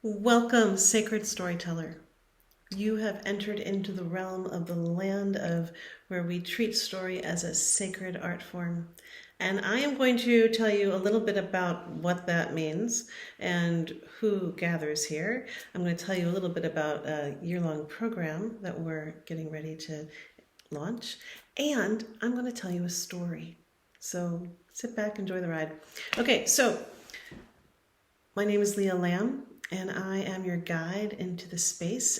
Welcome, sacred storyteller. You have entered into the realm of the land of where we treat story as a sacred art form. And I am going to tell you a little bit about what that means and who gathers here. I'm going to tell you a little bit about a year-long program that we're getting ready to launch. And I'm going to tell you a story. So sit back, enjoy the ride. Okay, so my name is Leah Lamb, and I am your guide into the space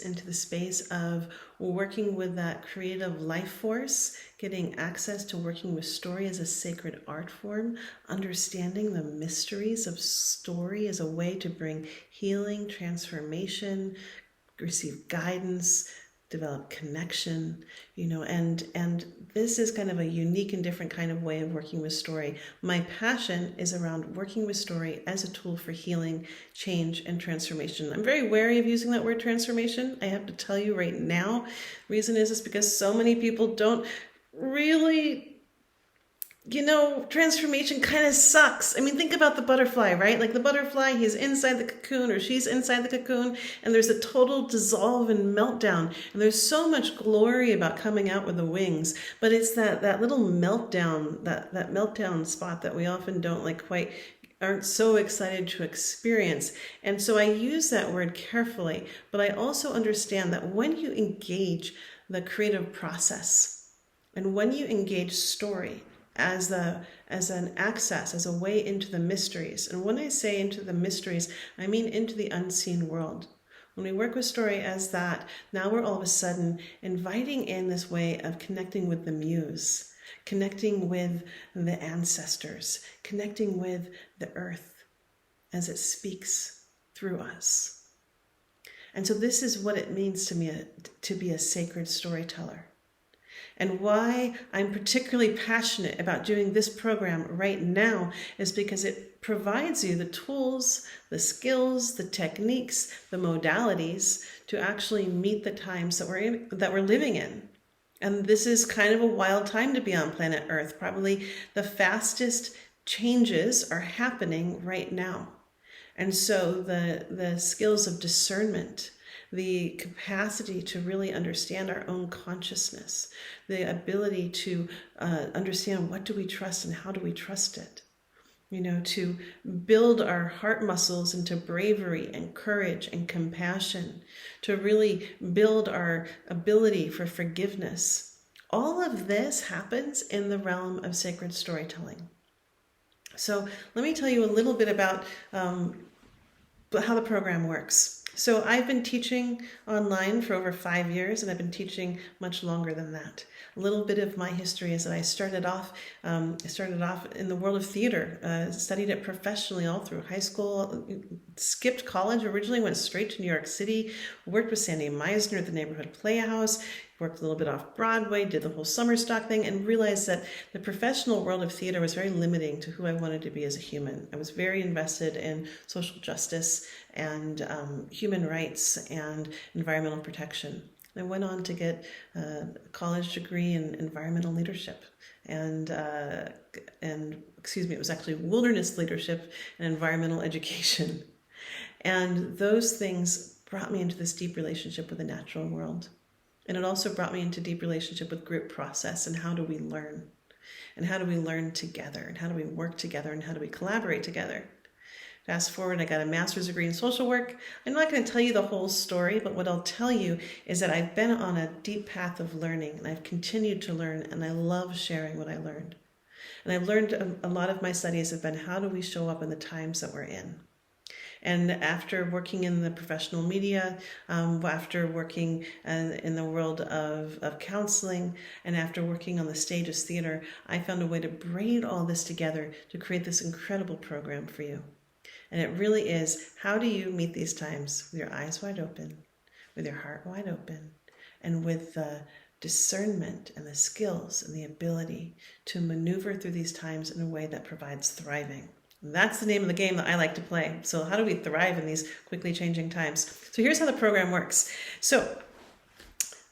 of working with that creative life force, getting access to working with story as a sacred art form, understanding the mysteries of story as a way to bring healing, transformation, receive guidance, develop connection, and this is kind of a unique and different kind of way of working with story. My passion is around working with story as a tool for healing, change, and transformation. I'm very wary of using that word transformation. I have to tell you right now, the reason is because so many people don't really, transformation kind of sucks. I mean, think about the butterfly, right? Like the butterfly, he's inside the cocoon or she's inside the cocoon, and there's a total dissolve and meltdown. And there's so much glory about coming out with the wings, but it's that little meltdown, that meltdown spot that we often don't aren't so excited to experience. And so I use that word carefully, but I also understand that when you engage the creative process and when you engage story, as an access, as a way into the mysteries. And when I say into the mysteries, I mean into the unseen world. When we work with story as that, now we're all of a sudden inviting in this way of connecting with the muse, connecting with the ancestors, connecting with the earth as it speaks through us. And so this is what it means to me to be a sacred storyteller. And why I'm particularly passionate about doing this program right now is because it provides you the tools, the skills, the techniques, the modalities to actually meet the times that we're living in. And this is kind of a wild time to be on planet Earth. Probably the fastest changes are happening right now. And so the skills of discernment, the capacity to really understand our own consciousness, the ability to understand what do we trust and how do we trust it, to build our heart muscles into bravery and courage and compassion, to really build our ability for forgiveness. All of this happens in the realm of sacred storytelling. So let me tell you a little bit about how the program works. So I've been teaching online for over 5 years, and I've been teaching much longer than that. A little bit of my history is that I started off in the world of theater, studied it professionally all through high school, skipped college, originally went straight to New York City, worked with Sandy Meisner at the Neighborhood Playhouse, worked a little bit off Broadway, did the whole summer stock thing, and realized that the professional world of theater was very limiting to who I wanted to be as a human. I was very invested in social justice and human rights and environmental protection. I went on to get a college degree in environmental leadership and it was actually wilderness leadership and environmental education. And those things brought me into this deep relationship with the natural world. And it also brought me into deep relationship with group process and how do we learn? And how do we learn together? And how do we work together? And how do we collaborate together? Fast forward, I got a master's degree in social work. I'm not going to tell you the whole story, but what I'll tell you is that I've been on a deep path of learning, and I've continued to learn, and I love sharing what I learned. And I've learned a lot of my studies have been how do we show up in the times that we're in. And after working in the professional media, after working in the world of counseling, and after working on the stage as theater, I found a way to braid all this together to create this incredible program for you. And it really is, how do you meet these times with your eyes wide open, with your heart wide open, and with the discernment and the skills and the ability to maneuver through these times in a way that provides thriving. That's the name of the game that I like to play. So how do we thrive in these quickly changing times? So here's how the program works. So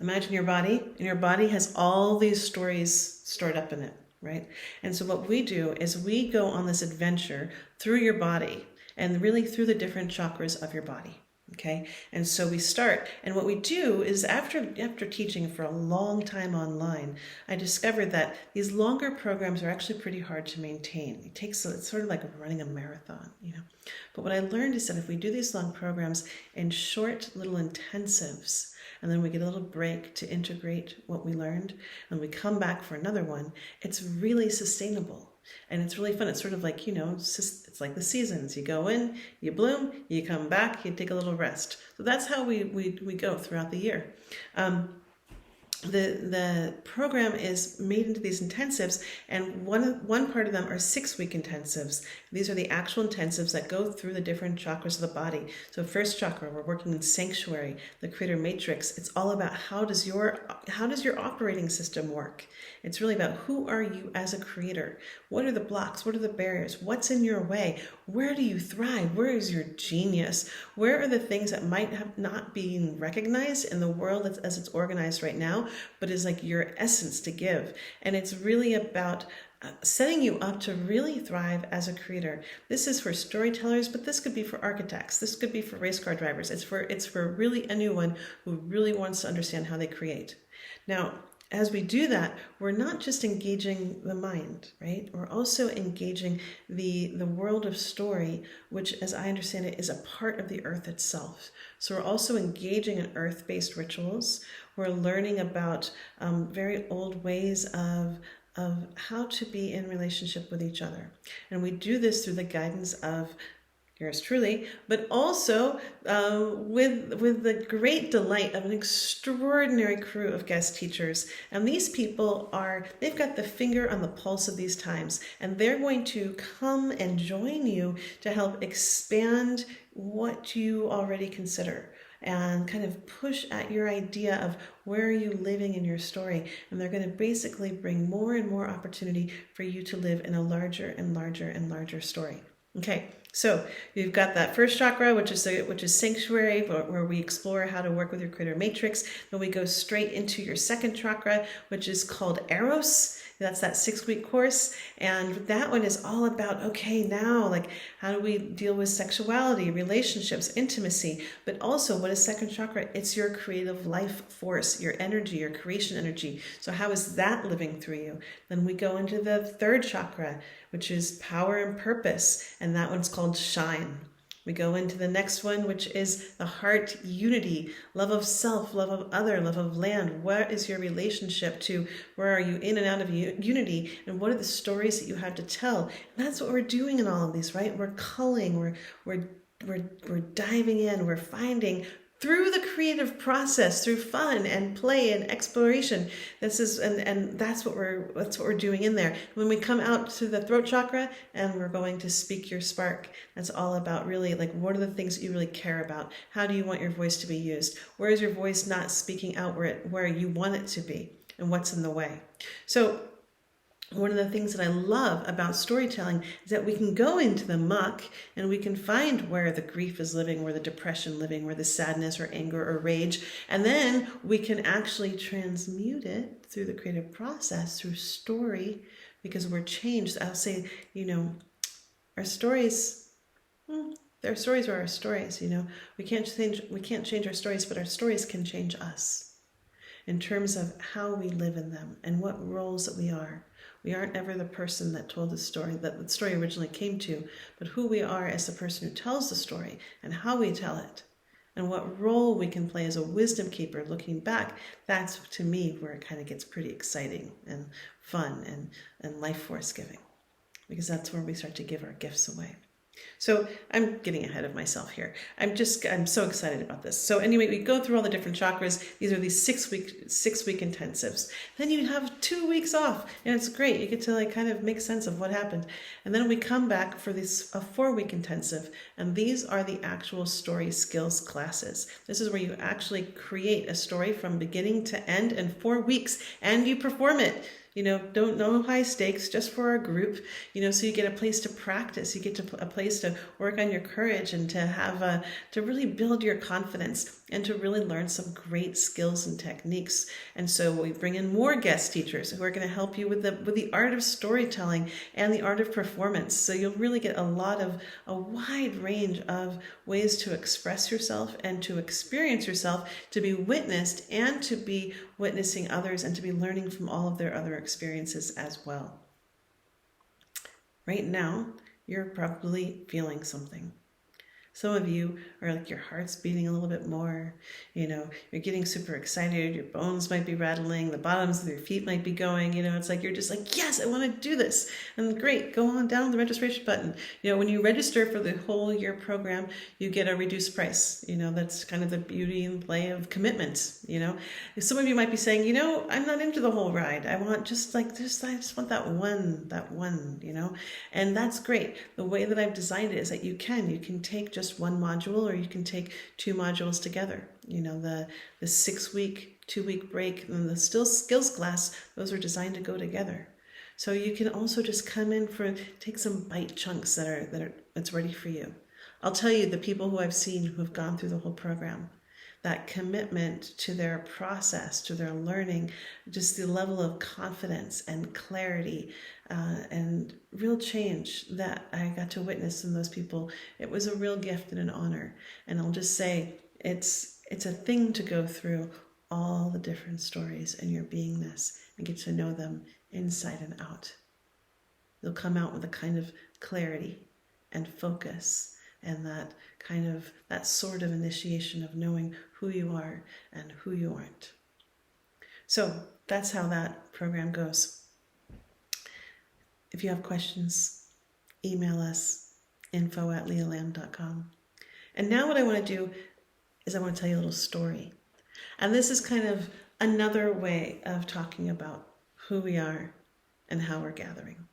imagine your body, and your body has all these stories stored up in it, right? And so what we do is we go on this adventure through your body and really through the different chakras of your body. Okay, and so we start, and what we do is after teaching for a long time online, I discovered that these longer programs are actually pretty hard to maintain. It's sort of like running a marathon, you know. But what I learned is that if we do these long programs in short little intensives, and then we get a little break to integrate what we learned, and we come back for another one, it's really sustainable. And it's really fun. It's sort of like, it's like the seasons. You go in, you bloom, you come back, you take a little rest. So that's how we go throughout the year. The program is made into these intensives, and one part of them are 6-week intensives. These are the actual intensives that go through the different chakras of the body. So first chakra, we're working in sanctuary, the creator matrix. It's all about how does your operating system work. It's really about who are you as a creator? What are the blocks? What are the barriers? What's in your way? Where do you thrive? Where is your genius? Where are the things that might have not been recognized in the world as it's organized right now, but is like your essence to give? And it's really about setting you up to really thrive as a creator. This is for storytellers, but this could be for architects. This could be for race car drivers. It's for really anyone who really wants to understand how they create. Now, as we do that, we're not just engaging the mind, right? We're also engaging the world of story, which, as I understand it, is a part of the earth itself. So we're also engaging in earth-based rituals. We're learning about very old ways of how to be in relationship with each other. And we do this through the guidance of yours truly, but also with the great delight of an extraordinary crew of guest teachers. And these people they've got the finger on the pulse of these times, and they're going to come and join you to help expand what you already consider and kind of push at your idea of where are you living in your story. And they're going to basically bring more and more opportunity for you to live in a larger and larger and larger story. Okay, so you've got that first chakra, which is sanctuary, where we explore how to work with your creator matrix. Then we go straight into your second chakra, which is called Eros. That's that 6-week course. And that one is all about, okay, now, like, how do we deal with sexuality, relationships, intimacy? But also, what is second chakra? It's your creative life force, your energy, your creation energy. So how is that living through you? Then we go into the third chakra, which is power and purpose. And that one's called Shine. We go into the next one, which is the heart unity, love of self, love of other, love of land. What is your relationship to? Where are you in and out of unity? And what are the stories that you have to tell? And that's what we're doing in all of these, right? We're culling, we're diving in, we're finding through the creative process, through fun and play and exploration. This is and that's what we're doing in there. When we come out to the throat chakra and we're going to speak your spark, that's all about really like what are the things that you really care about? How do you want your voice to be used? Where is your voice not speaking out where you want it to be? And what's in the way? So one of the things that I love about storytelling is that we can go into the muck and we can find where the grief is living, where the depression living, where the sadness or anger or rage, and then we can actually transmute it through the creative process, through story, because we're changed. I'll say, our stories, their stories are our stories, We can't change our stories, but our stories can change us in terms of how we live in them and what roles that we are. We aren't ever the person that told the story, that the story originally came to, but who we are as the person who tells the story and how we tell it and what role we can play as a wisdom keeper looking back. That's, to me, where it kind of gets pretty exciting and fun and life force giving, because that's where we start to give our gifts away. So I'm getting ahead of myself here. I'm so excited about this. So anyway, we go through all the different chakras. These are these 6-week intensives. Then you have 2 weeks off, and it's great. You get to kind of make sense of what happened. And then we come back for a 4-week intensive, and these are the actual story skills classes. This is where you actually create a story from beginning to end in 4 weeks, and you perform it. no high stakes, just for our group, so you get a place to practice, you get a place to work on your courage and to have to really build your confidence and to really learn some great skills and techniques. And so we bring in more guest teachers who are going to help you with the art of storytelling and the art of performance. So you'll really get a wide range of ways to express yourself and to experience yourself, to be witnessed and to be witnessing others and to be learning from all of their other experiences as well. Right now, you're probably feeling something. Some of you are like your heart's beating a little bit more, you're getting super excited, your bones might be rattling, the bottoms of your feet might be going, it's like you're just like, yes, I want to do this. And great, go on down the registration button. When you register for the whole year program, you get a reduced price. That's kind of the beauty and play of commitment. Some of you might be saying, I'm not into the whole ride. I want I just want that one, and that's great. The way that I've designed it is that you can take just one module, or you can take 2 modules together. The 6-week, 2-week break, and the skills class, those are designed to go together. So you can also just come in take some bite chunks that's ready for you. I'll tell you, the people who I've seen who have gone through the whole program, that commitment to their process, to their learning, just the level of confidence and clarity and real change that I got to witness in those people, it was a real gift and an honor. And I'll just say, it's a thing to go through all the different stories in your beingness and get to know them inside and out. You'll come out with a kind of clarity and focus and that sort of initiation of knowing who you are and who you aren't. So that's how that program goes. If you have questions, email us, info@leahlam.com. And now what I want to do is I want to tell you a little story. And this is kind of another way of talking about who we are and how we're gathering.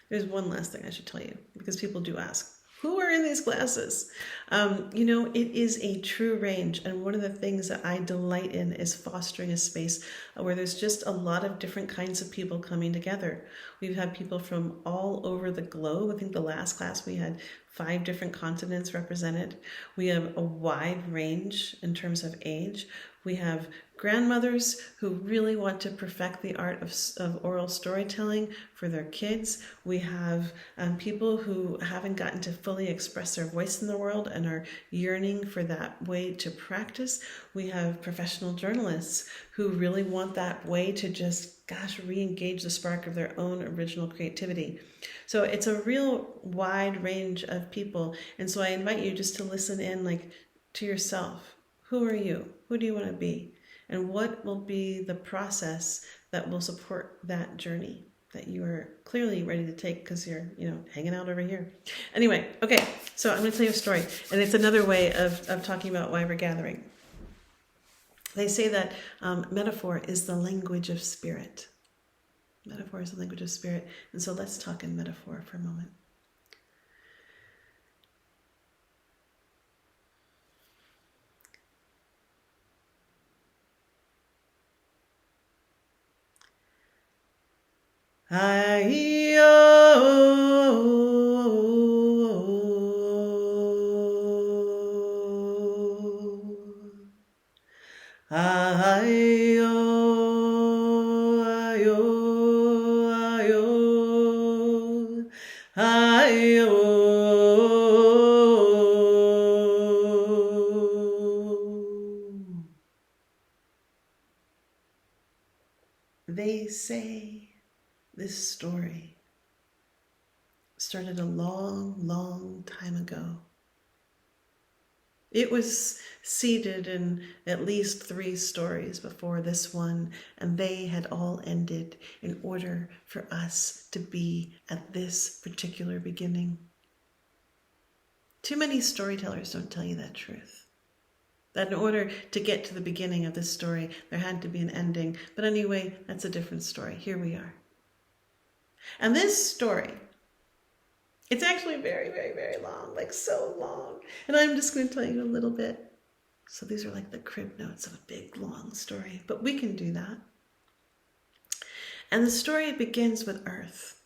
There's one last thing I should tell you, because people do ask, who are in these classes? It is a true range. And one of the things that I delight in is fostering a space where there's just a lot of different kinds of people coming together. We've had people from all over the globe. I think the last class we had 5 different continents represented. We have a wide range in terms of age. We have grandmothers who really want to perfect the art of oral storytelling for their kids. We have people who haven't gotten to fully express their voice in the world and are yearning for that way to practice. We have professional journalists who really want that way to just, re-engage the spark of their own original creativity. So it's a real wide range of people. And so I invite you just to listen in to yourself. Who are you? Who do you want to be? And what will be the process that will support that journey that you are clearly ready to take because you're, hanging out over here. Anyway, okay, so I'm going to tell you a story. And it's another way of talking about why we're gathering. They say that metaphor is the language of spirit. Metaphor is the language of spirit. And so let's talk in metaphor for a moment. They say this story started a long, long time ago. It was seeded in at least 3 stories before this one, and they had all ended in order for us to be at this particular beginning. Too many storytellers don't tell you that truth. That in order to get to the beginning of this story, there had to be an ending. But anyway, that's a different story. Here we are. And this story, it's actually very, very, very long, so long. And I'm just going to tell you a little bit. So these are the crib notes of a big, long story. But we can do that. And the story begins with Earth.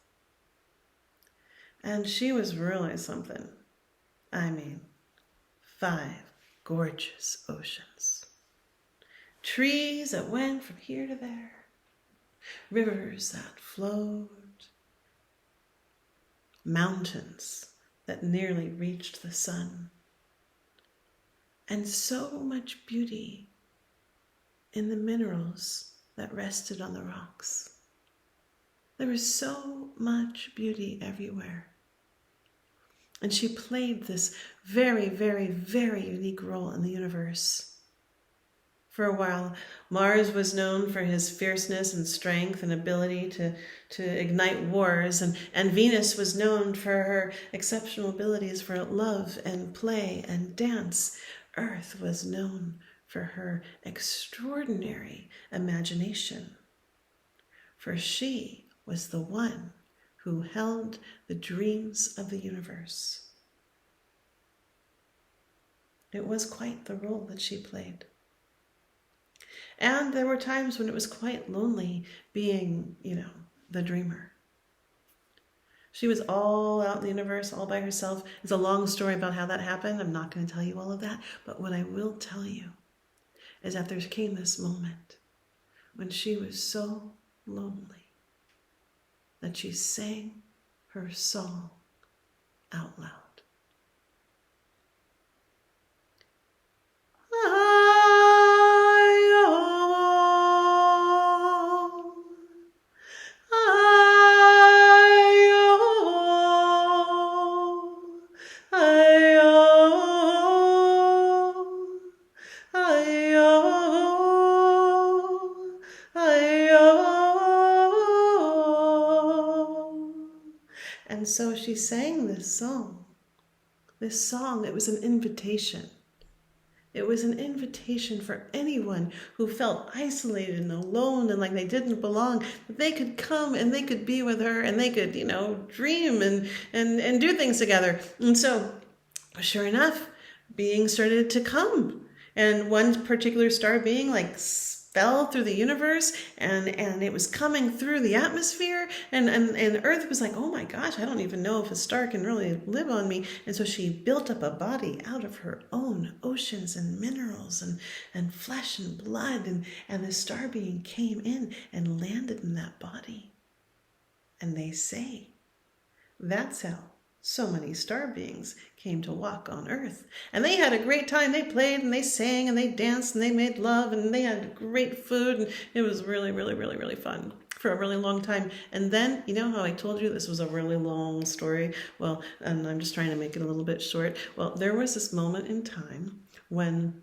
And she was really something. I mean, 5 gorgeous oceans. Trees that went from here to there. Rivers that flowed. Mountains that nearly reached the sun. And so much beauty in the minerals that rested on the rocks. There was so much beauty everywhere. And she played this very, very, very unique role in the universe. For a while, Mars was known for his fierceness and strength and ability to ignite wars, and Venus was known for her exceptional abilities for love and play and dance. Earth was known for her extraordinary imagination, for she was the one who held the dreams of the universe. It was quite the role that she played. And there were times when it was quite lonely being, the dreamer. She was all out in the universe, all by herself. It's a long story about how that happened. I'm not going to tell you all of that. But what I will tell you is that there came this moment when she was so lonely that she sang her song out loud. And so she sang this song. It was an invitation. It was an invitation for anyone who felt isolated and alone and like they didn't belong, that they could come and they could be with her and they could, dream and do things together. And so, sure enough, beings started to come. And one particular star being fell through the universe and it was coming through the atmosphere and Earth was like, oh my gosh, I don't even know if a star can really live on me. And so she built up a body out of her own oceans and minerals and flesh and blood, and the star being came in and landed in that body. And they say that's how so many star beings came to walk on Earth. And they had a great time. They played and they sang and they danced and they made love and they had great food. And it was really, really, really, really fun for a really long time. And then, you know how I told you this was a really long story? Well, and I'm just trying to make it a little bit short. Well, there was this moment in time when,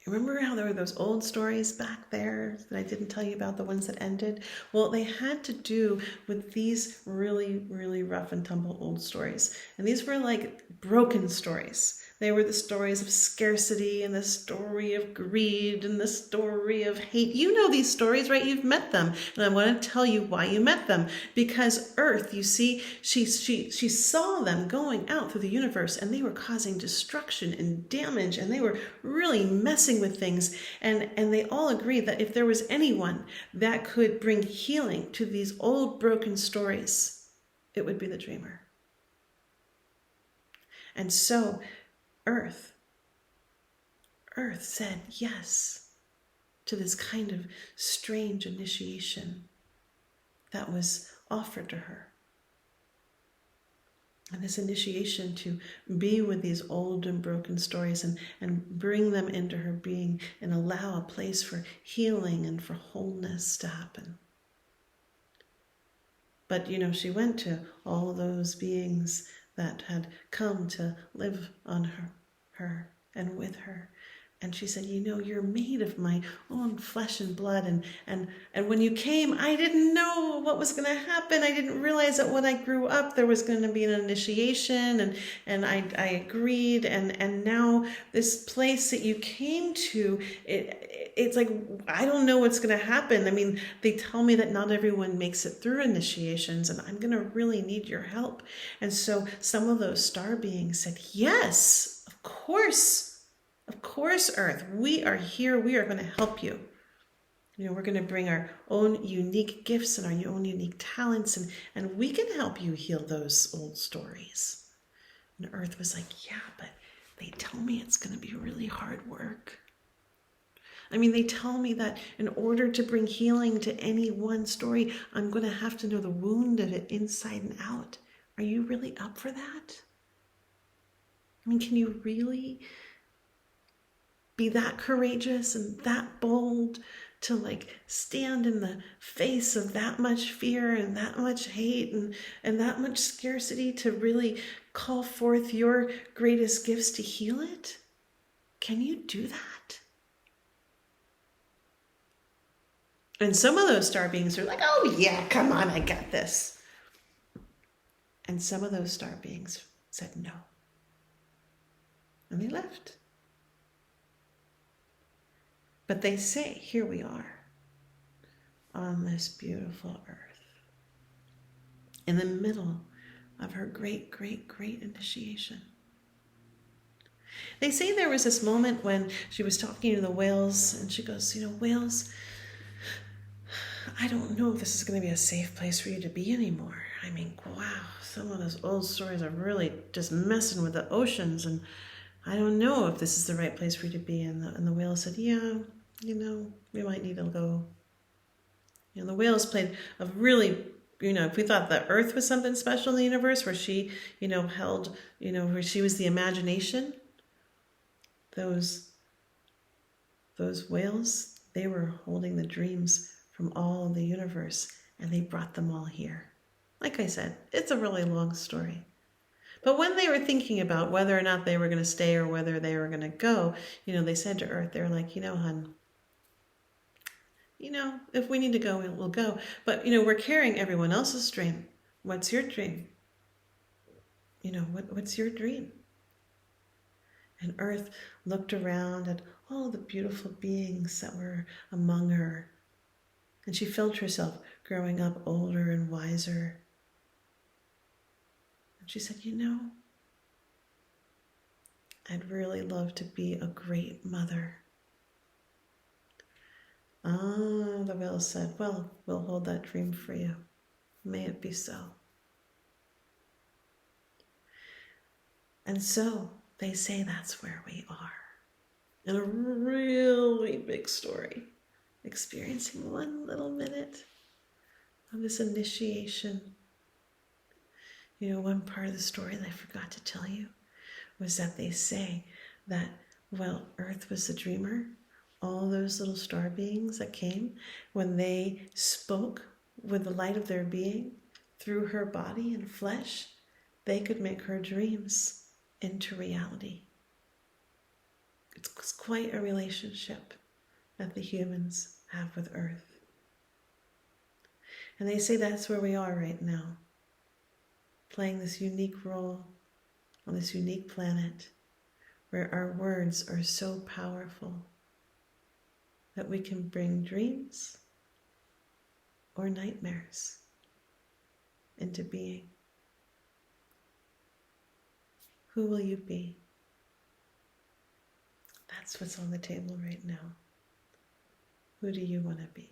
remember how there were those old stories back there that I didn't tell you about, the ones that ended? Well, they had to do with these really, really rough and tumble old stories. And these were like broken stories. They were the stories of scarcity and the story of greed and the story of hate. You know these stories, right? You've met them. And I want to tell you why you met them. Because Earth, you see, she saw them going out through the universe and they were causing destruction and damage and they were really messing with things. And they all agreed that if there was anyone that could bring healing to these old broken stories, it would be the dreamer. And so Earth said yes to this kind of strange initiation that was offered to her. And this initiation to be with these old and broken stories and bring them into her being and allow a place for healing and for wholeness to happen. But, she went to all of those beings that had come to live on her and with her. And she said, you're made of my own flesh and blood. And when you came, I didn't know what was going to happen. I didn't realize that when I grew up, there was going to be an initiation. And I agreed. And now this place that you came to, it's like, I don't know what's going to happen. I mean, they tell me that not everyone makes it through initiations. And I'm going to really need your help. And so some of those star beings said, yes, of course. Of course, Earth, we are here. We are going to help you. We're going to bring our own unique gifts and our own unique talents, and we can help you heal those old stories. And Earth was like, yeah, but they tell me it's going to be really hard work. They tell me that in order to bring healing to any one story, I'm going to have to know the wound of it inside and out. Are you really up for that? Can you really be that courageous and that bold to stand in the face of that much fear and that much hate and that much scarcity to really call forth your greatest gifts to heal it? Can you do that? And some of those star beings are like, oh yeah, come on, I got this. And some of those star beings said no. And they left. But they say, here we are on this beautiful Earth, in the middle of her great, great, great initiation. They say there was this moment when she was talking to the whales, and she goes, whales, I don't know if this is going to be a safe place for you to be anymore. Wow, some of those old stories are really just messing with the oceans, and I don't know if this is the right place for you to be. And the whale said, yeah, we might need to go. The whales played a really, if we thought the Earth was something special in the universe where she, held, where she was the imagination, those whales, they were holding the dreams from all of the universe, and they brought them all here. Like I said, it's a really long story. But when they were thinking about whether or not they were going to stay or whether they were going to go, they said to Earth, they were like, hun, if we need to go, we'll go. But, we're carrying everyone else's dream. What's your dream? What's your dream? And Earth looked around at all the beautiful beings that were among her. And she felt herself growing up older and wiser. And she said, I'd really love to be a great mother. The whale said, well, we'll hold that dream for you. May it be so. And so they say that's where we are. In a really big story, experiencing one little minute of this initiation. One part of the story that I forgot to tell you was that they say that while Earth was the dreamer, all those little star beings that came, when they spoke with the light of their being through her body and flesh, they could make her dreams into reality. It's quite a relationship that the humans have with Earth. And they say that's where we are right now, playing this unique role on this unique planet where our words are so powerful that we can bring dreams or nightmares into being. Who will you be? That's what's on the table right now. Who do you want to be?